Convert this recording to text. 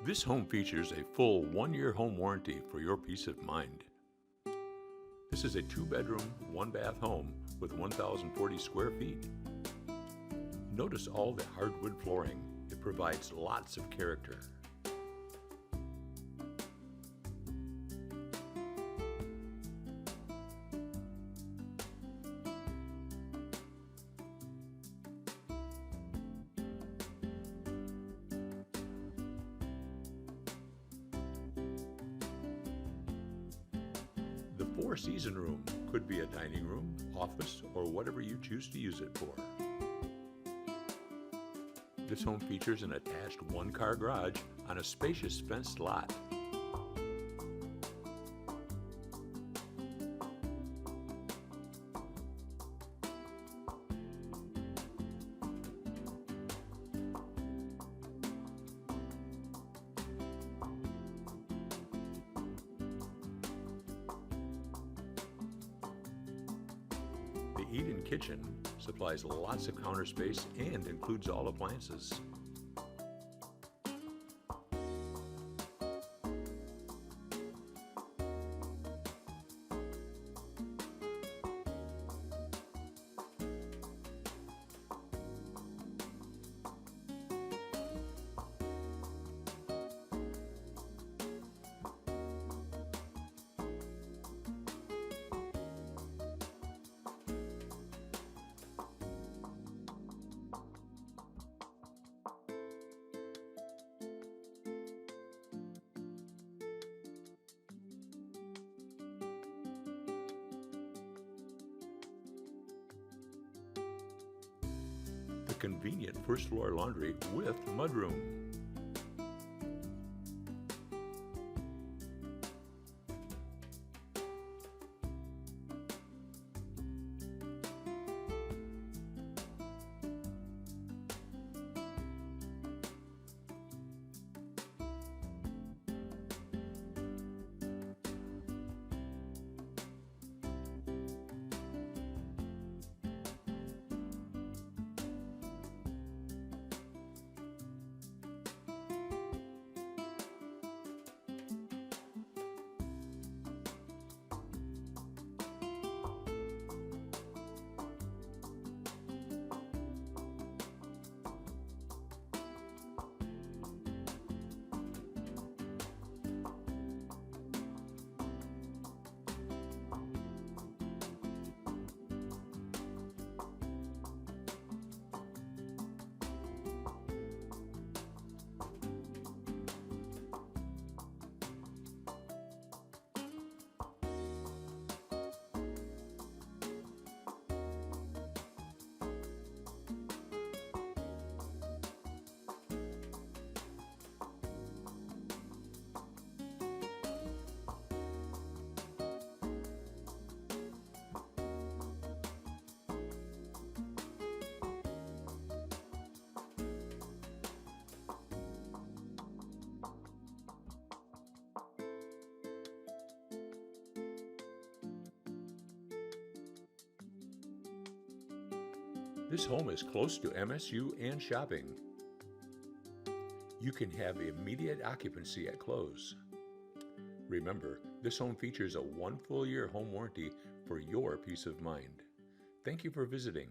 This home features a full 1-year home warranty for your peace of mind. This is a 2-bedroom, 1-bath home with 1,040 square feet. Notice all the hardwood flooring. It provides lots of character. The 4-season room could be a dining room, office, or whatever you choose to use it for. This home features an attached 1-car garage on a spacious fenced lot. The eat-in kitchen supplies lots of counter space and includes all appliances. The convenient first-floor laundry with mudroom. This home is close to MSU and shopping. You can have immediate occupancy at close. Remember, this home features a 1 full year home warranty for your peace of mind. Thank you for visiting.